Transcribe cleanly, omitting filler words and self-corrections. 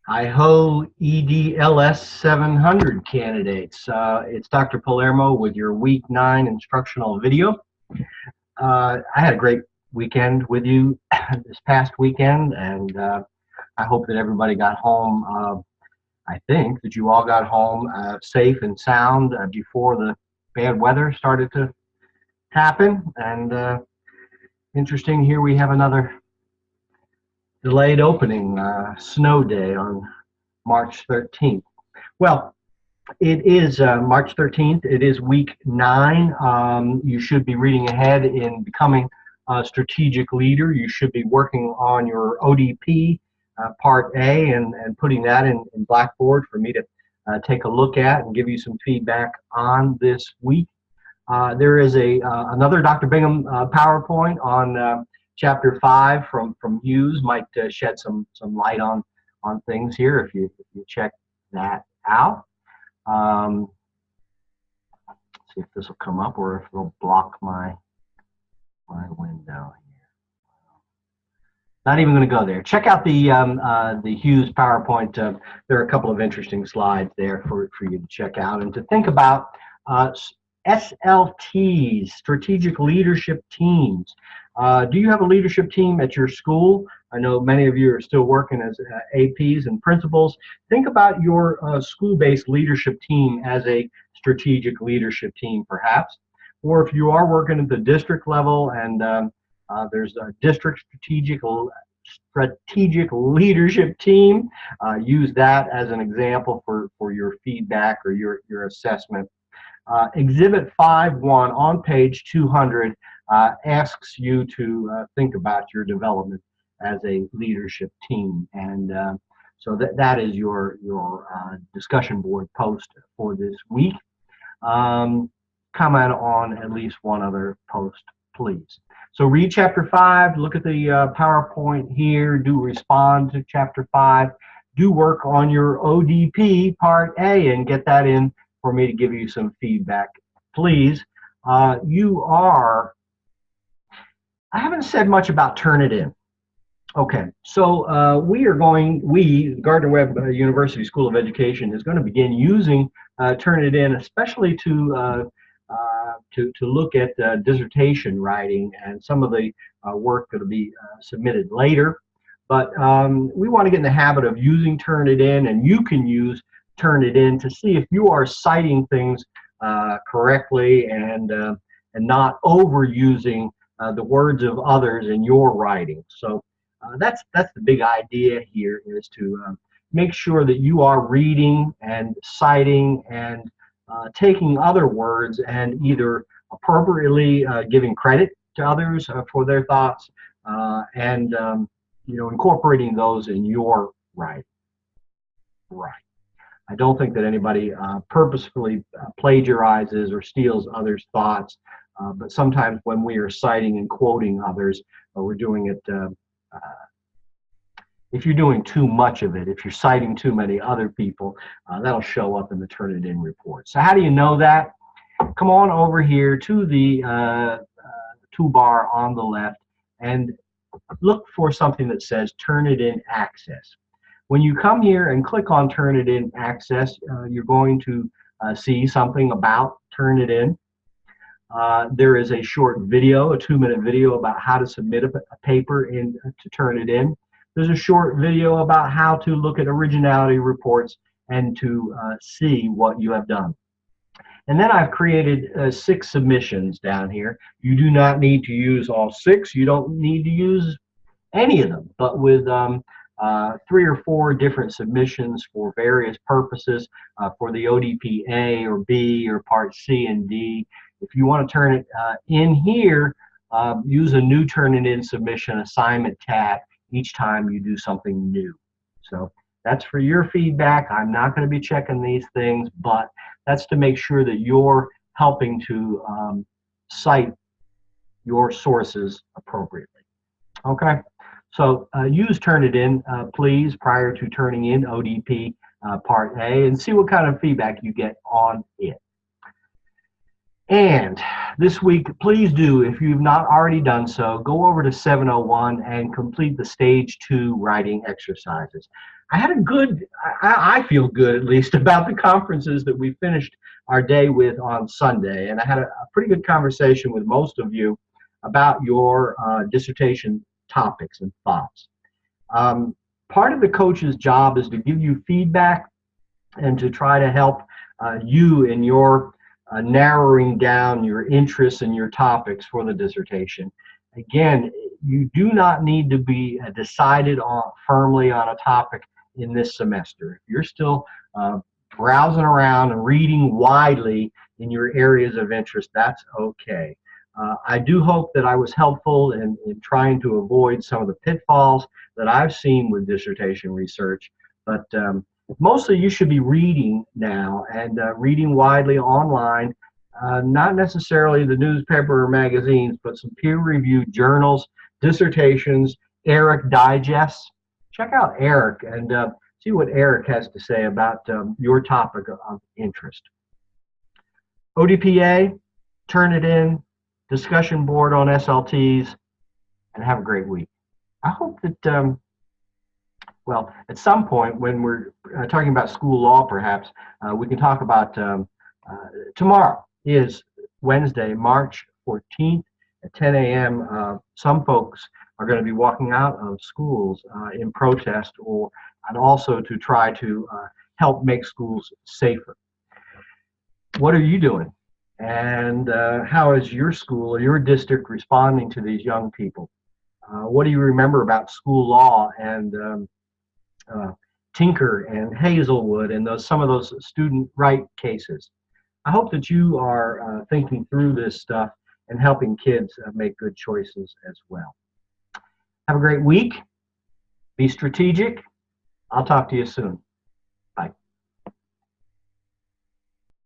Hi-ho, EDLS 700 candidates. It's Dr. Palermo with your Week 9 instructional video. I had a great weekend with you this past weekend, and I hope that everybody got home. I think that you all got home safe and sound before the bad weather started to happen. And interesting, here we have another delayed opening snow day on March 13th. Well, it is March 13th. It is week 9. You should be reading ahead in becoming a strategic leader. You should be working on your ODP part A and putting that in Blackboard for me to take a look at and give you some feedback on this week. There is another Dr. Bingham PowerPoint on Chapter 5 from Hughes. Might shed some light on things here if you check that out. Let's see if this will come up or if it'll block my window here. Not even going to go there. Check out the Hughes PowerPoint. There are a couple of interesting slides there for you to check out and to think about. SLTs, strategic leadership teams. Do you have a leadership team at your school? I know many of you are still working as APs and principals. Think about your school-based leadership team as a strategic leadership team, perhaps. Or if you are working at the district level and there's a district strategic leadership team, use that as an example for your feedback or your assessment. Exhibit 5.1 on page 200 asks you to think about your development as a leadership team, and so that is your discussion board post for this week. Comment on at least one other post, please. So read chapter 5, look at the PowerPoint here, do respond to chapter 5, do work on your ODP part A and get that in for me to give you some feedback. Please, I haven't said much about Turnitin. Okay, so we, Gardner-Webb University School of Education, is going to begin using Turnitin, especially to look at dissertation writing and some of the work that will be submitted later. But we want to get in the habit of using Turnitin, and you can use Turnitin to see if you are citing things correctly and not overusing the words of others in your writing. So that's the big idea here, is to make sure that you are reading and citing and taking other words and either appropriately giving credit to others for their thoughts and incorporating those in your writing. Right. I don't think that anybody purposefully plagiarizes or steals others' thoughts, but sometimes when we are citing and quoting others, we're doing it, if you're doing too much of it, if you're citing too many other people, that'll show up in the Turnitin report. So how do you know that? Come on over here to the toolbar on the left and look for something that says Turnitin Access. When you come here and click on Turnitin Access, you're going to see something about Turnitin. There is a short video, a 2-minute video about how to submit a paper to Turnitin. There's a short video about how to look at originality reports and to see what you have done. And then I've created 6 submissions down here. You do not need to use all 6. You don't need to use any of them, but with 3 or 4 different submissions for various purposes for the ODP A or B or part C and D. If you want to turn it in here, use a new Turnitin submission assignment tab each time you do something new. So that's for your feedback. I'm not going to be checking these things, but that's to make sure that you're helping to cite your sources appropriately. Okay. So use Turnitin, please, prior to turning in ODP Part A, and see what kind of feedback you get on it. And this week, please do, if you've not already done so, go over to 701 and complete the stage 2 writing exercises. I had a good, I feel good at least, about the conferences that we finished our day with on Sunday. And I had a pretty good conversation with most of you about your dissertation topics and thoughts. Part of the coach's job is to give you feedback and to try to help you in your narrowing down your interests and your topics for the dissertation. Again, you do not need to be decided on firmly on a topic in this semester. If you're still browsing around and reading widely in your areas of interest, that's okay. I do hope that I was helpful in trying to avoid some of the pitfalls that I've seen with dissertation research, but mostly you should be reading now and reading widely online, not necessarily the newspaper or magazines, but some peer-reviewed journals, dissertations, ERIC digests. Check out ERIC and see what ERIC has to say about your topic of interest. ODPA, turn it in, discussion board on SLTs, and have a great week. I hope that well, at some point when we're talking about school law, perhaps, we can talk about tomorrow is Wednesday, March 14th at 10 a.m. Some folks are going to be walking out of schools in protest and also to try to help make schools safer. What are you doing? And how is your school or your district responding to these young people? What do you remember about school law and Tinker and Hazelwood and some of those student right cases? I hope that you are thinking through this stuff and helping kids make good choices as well. Have a great week. Be strategic. I'll talk to you soon.